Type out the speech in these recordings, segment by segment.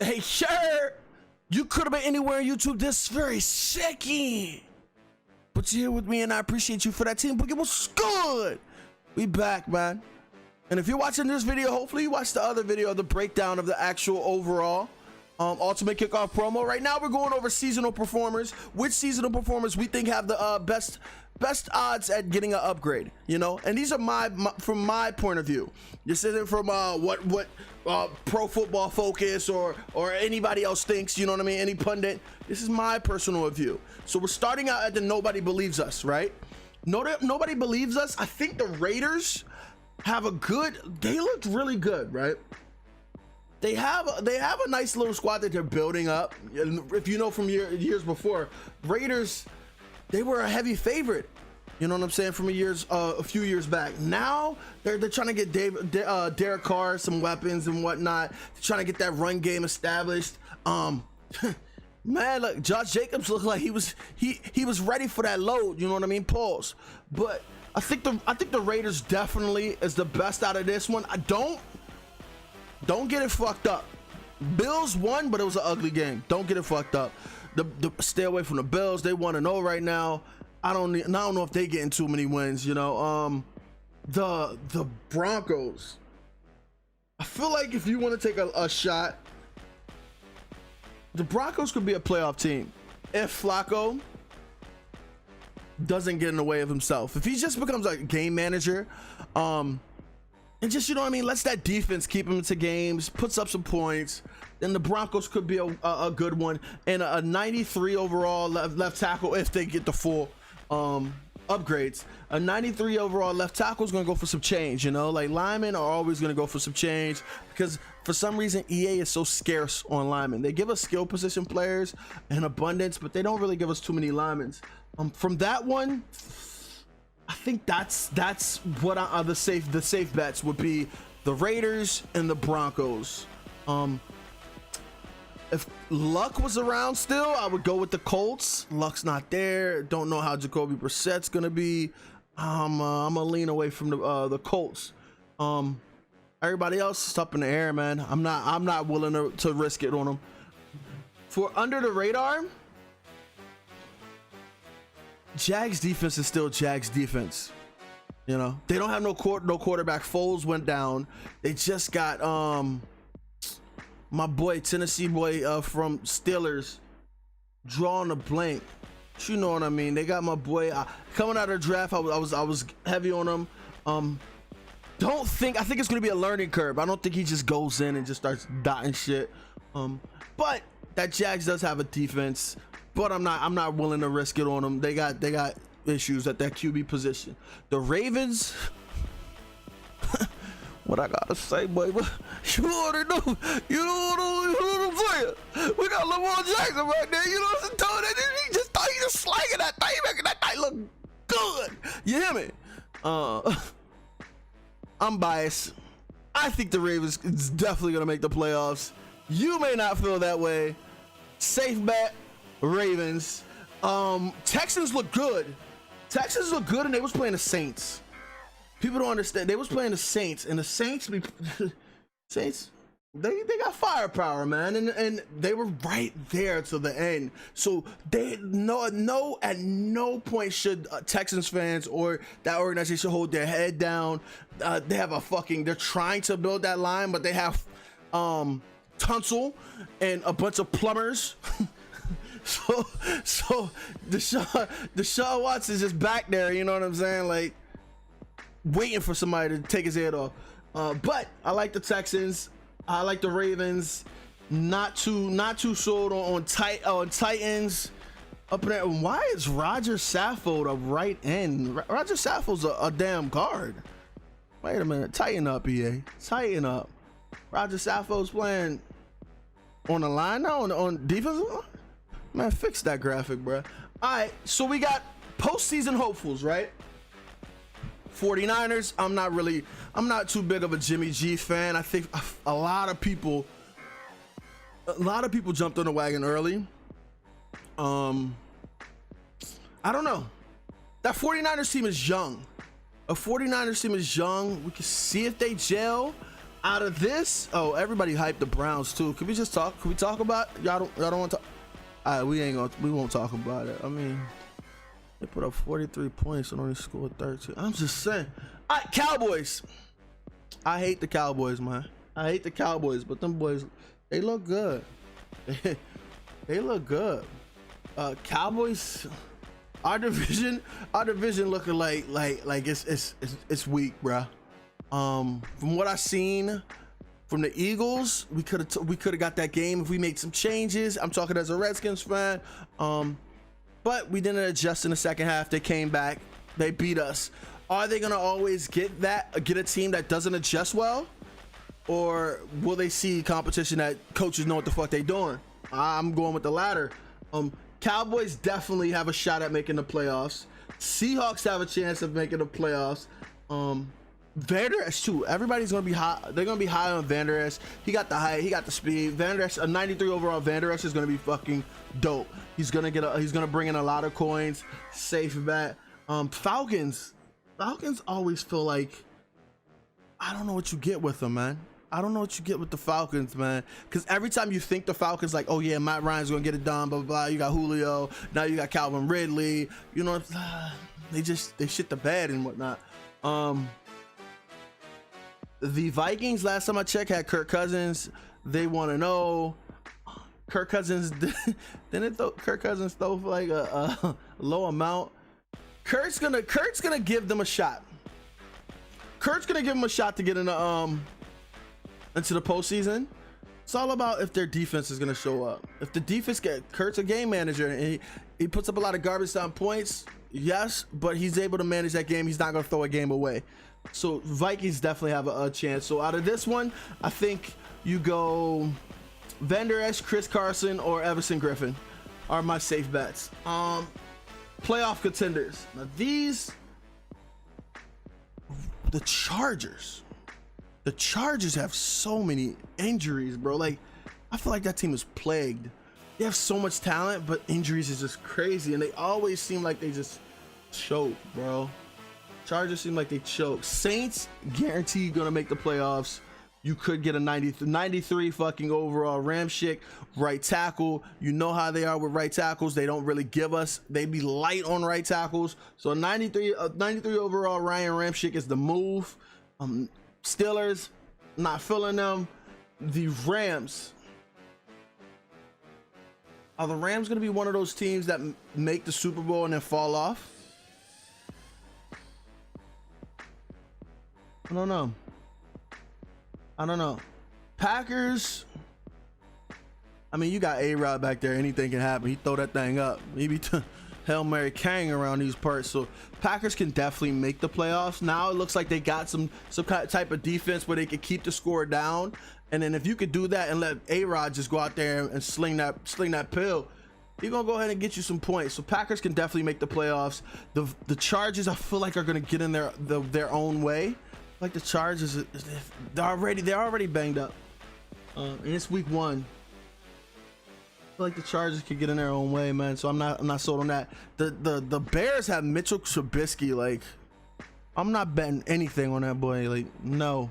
Hey, sure, you could have been anywhere on YouTube this very second, but you're here with me, and I appreciate you for that. Team Boogie, what's good? We back, man. And if you're watching this video, hopefully you watched the other video of the breakdown of the actual overall Ultimate Kickoff promo. Right now, we're going over seasonal performers. Which seasonal performers we think have the best odds at getting an upgrade, you know? And these are from my point of view. This isn't from what Pro Football Focus or anybody else thinks, you know what I mean? Any pundit. This is my personal view. So we're starting out at the nobody believes us, right? Nobody believes us. I think the Raiders have they looked really good, right? They have a nice little squad that they're building up. If you know from years before, Raiders, they were a heavy favorite, you know what I'm saying, from a few years back. Now they're trying to get Derek Carr some weapons and whatnot. They're trying to get that run game established. Man, look, Josh Jacobs looked like he was ready for that load, you know what I mean? Pause. But I think the Raiders definitely is the best out of this one. Don't get it fucked up. Bills won, but it was an ugly game. Don't get it fucked up. Stay away from the Bills. They 1-0 right now. I don't know if they getting too many wins, you know. The Broncos, I feel like if you want to take a shot, the Broncos could be a playoff team if Flacco doesn't get in the way of himself. If he just becomes a game manager, and just, you know what I mean, lets that defense keep him into games, puts up some points, then the Broncos could be a good one. And a 93 overall left tackle, if they get the full upgrades. A 93 overall left tackle is going to go for some change, you know, like linemen are always going to go for some change because for some reason EA is so scarce on linemen. They give us skill position players in abundance, but they don't really give us too many linemen. From that one, I think that's what the safe bets would be: the Raiders and the Broncos. If Luck was around still, I would go with the Colts. Luck's not there. Don't know how Jacoby Brissett's gonna be. I'm gonna lean away from the Colts. Everybody else is up in the air, man. I'm not willing to risk it on them. For under the radar, Jags defense is still Jags defense. You know, they don't have no quarterback. Foles went down. They just got my boy, Tennessee boy from Steelers, drawing a blank. You know what I mean? They got my boy coming out of the draft. I was heavy on him. I think it's gonna be a learning curve. I don't think he just goes in and just starts dotting shit. But that Jags does have a defense. But I'm not willing to risk it on them. They got issues at that QB position. The Ravens, what I gotta say, baby, you already know. You know what I'm saying? We got Lamar Jackson right there. You know what I'm saying? He just slanging that thing, making that thing look good. You hear me? I'm biased. I think the Ravens is definitely gonna make the playoffs. You may not feel that way. Safe bet. Ravens. Texans look good. Texans look good, and they was playing the Saints. People don't understand. They was playing the Saints, and the Saints they got firepower, man, and they were right there to the end. So at no point should Texans fans or that organization hold their head down. They're trying to build that line, but they have Tunsil and a bunch of plumbers. So Deshaun Watson is just back there, you know what I'm saying, like waiting for somebody to take his head off. But I like the Texans. I like the Ravens. Not too sold on Titans. Up in there. Why is Roger Saffold a right end? Roger Saffold's a damn guard. Wait a minute. Tighten up, EA. Tighten up. Roger Saffold's playing on the line now, on defense. Man, fix that graphic, bro. All right, so we got postseason hopefuls, right? 49ers. I'm not too big of a Jimmy G fan. I think a lot of people jumped on the wagon early. I don't know. That 49ers team is young. A 49ers team is young. We can see if they gel. Out of this, oh, everybody hyped the Browns too. Can we just talk? Can we talk about y'all don't want to talk? All right, we won't talk about it. I mean, they put up 43 points and only scored 13. I'm just saying. All right, Cowboys. I hate the Cowboys, man. I hate the Cowboys, but them boys, they look good. They look good. Cowboys, our division looking like it's weak, bruh. From what I've seen from the Eagles, we could have got that game if we made some changes. I'm talking as a Redskins fan. But we didn't adjust in the second half. They came back. They beat us. Are they gonna always get a team that doesn't adjust well, or will they see competition that coaches know what the fuck they doing? I'm going with the latter. Cowboys definitely have a shot at making the playoffs. Seahawks have a chance of making the playoffs. Van Der Esch too. Everybody's gonna be high. They're gonna be high on Van Der Esch. He got the height. He got the speed. Van Der Esch, a 93 overall Van Der Esch is gonna be fucking dope. He's gonna bring in a lot of coins. Safe bet. Falcons always feel like I don't know what you get with them, man. I don't know what you get with the Falcons, man. Because every time you think the Falcons, like, oh yeah, Matt Ryan's gonna get it done, blah blah blah. You got Julio. Now you got Calvin Ridley. You know, they shit the bed and whatnot. The Vikings, last time I checked, had Kirk Cousins. They want to know. Kirk Cousins Kirk Cousins throw for like a low amount. Kurt's gonna give them a shot. Kurt's gonna give them a shot to get into the postseason. It's all about if their defense is gonna show up. If the defense Kurt's a game manager and he puts up a lot of garbage time points, yes, but he's able to manage that game. He's not gonna throw a game away. So Vikings definitely have a chance. So out of this one, I think you go Van Der Esch, Chris Carson, or Everson Griffin are my safe bets. Playoff contenders. Now the Chargers have so many injuries, bro. Like, I feel like that team is plagued. They have so much talent, but injuries is just crazy, and they always seem like they just choke, bro. Chargers seem like they choke. Saints guaranteed gonna make the playoffs. You could get a 93 fucking overall Ramchick right tackle. You know how they are with right tackles. They don't really give us. They be light on right tackles. So a 93 overall Ryan Ramchick is the move. Steelers, not feeling them. The Rams. Are the Rams gonna be one of those teams that make the Super Bowl and then fall off? I don't know. Packers. I mean, you got A-Rod back there. Anything can happen. He throw that thing up. Maybe Hail Mary Kang around these parts. So Packers can definitely make the playoffs. Now it looks like they got some type of defense where they could keep the score down. And then if you could do that and let A-Rod just go out there and sling that pill, he's gonna go ahead and get you some points. So Packers can definitely make the playoffs. The Chargers, I feel like, are gonna get in their own way. Like the Chargers, they're already banged up, and it's week 1. I feel like the Chargers could get in their own way, man. So I'm not sold on that. The Bears have Mitchell Trubisky. Like, I'm not betting anything on that boy. Like, no.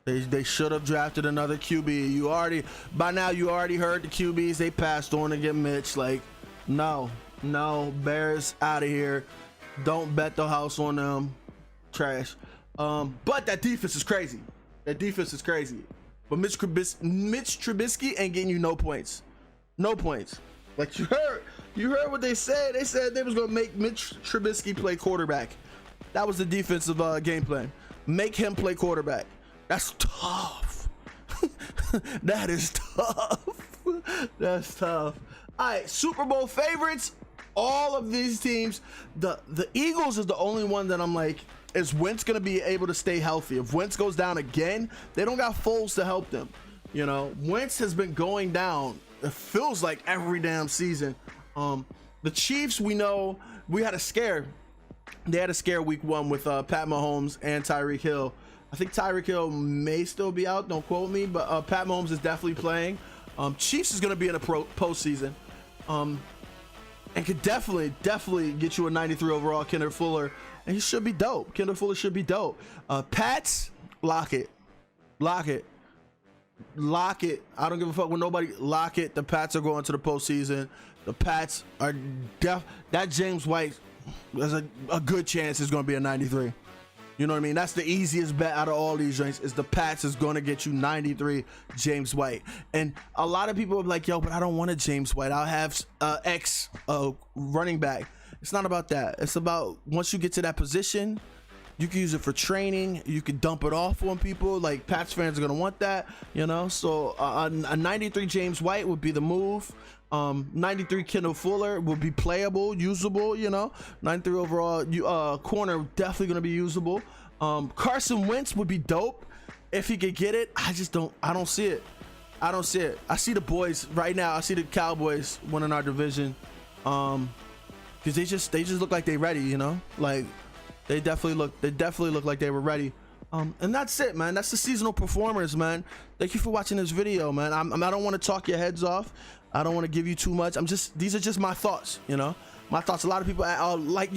They should have drafted another QB. By now you already heard the QBs. They passed on to get Mitch. Like, no, Bears out of here. Don't bet the house on them. Trash. But that defense is crazy. But Mitch Trubisky ain't getting you no points. Like, you heard what they said. They said they was gonna make Mitch Trubisky play quarterback. That was the defensive game plan. Make him play quarterback. That's tough. That is tough. That's tough. All right, Super Bowl favorites. All of these teams. The Eagles is the only one that I'm like, is Wentz going to be able to stay healthy? If Wentz goes down again, they don't got Foles to help them. You know, Wentz has been going down. It feels like every damn season. The Chiefs, we know we had a scare. They had a scare week 1 with Pat Mahomes and Tyreek Hill. I think Tyreek Hill may still be out. Don't quote me, but Pat Mahomes is definitely playing. Chiefs is going to be in a postseason. And could definitely get you a 93 overall Kendall Fuller. And he should be dope. Kendall Fuller should be dope. Pats, lock it. Lock it. Lock it. I don't give a fuck with nobody. Lock it. The Pats are going to the postseason. The Pats are that James White, there's a good chance it's going to be a 93. You know what I mean? That's the easiest bet out of all these drinks, is the Pats is going to get you 93 James White. And a lot of people are like, yo, but I don't want a James White. I'll have X running back. It's not about that. It's about once you get to that position, you can use it for training. You can dump it off on people. Like, Pats fans are going to want that, you know? So a 93 James White would be the move. 93 Kendall Fuller will be playable, usable, you know. 93 overall corner, definitely going to be usable. Carson Wentz would be dope if he could get it. I don't see it. I see the boys right now. I see the Cowboys winning our division. Because they just look like they ready, you know. Like, they definitely look like they were ready. And that's it, man. That's the seasonal performers, man. Thank you for watching this video, man. I don't want to talk your heads off. I don't want to give you too much. These are just my thoughts, you know. My thoughts. A lot of people like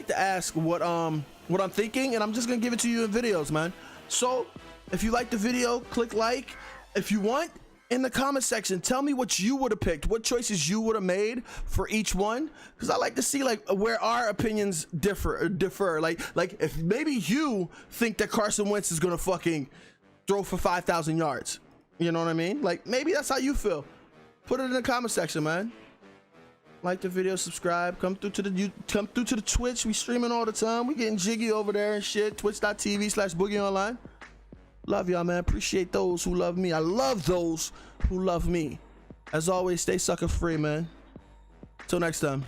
to ask what I'm thinking, and I'm just gonna give it to you in videos, man. So if you like the video, click like. If you want, in the comment section, tell me what you would have picked, what choices you would have made for each one, because I like to see like where our opinions differ. Like if maybe you think that Carson Wentz is gonna fucking throw for 5,000 yards, you know what I mean? Like, maybe that's how you feel. Put it in the comment section, man. Like the video, subscribe, come through to the Twitch. We streaming all the time. We getting jiggy over there and shit. Twitch.tv/BOOGEYonline. Love y'all, man. Appreciate those who love me. I love those who love me. As always, stay sucker free, man. Till next time.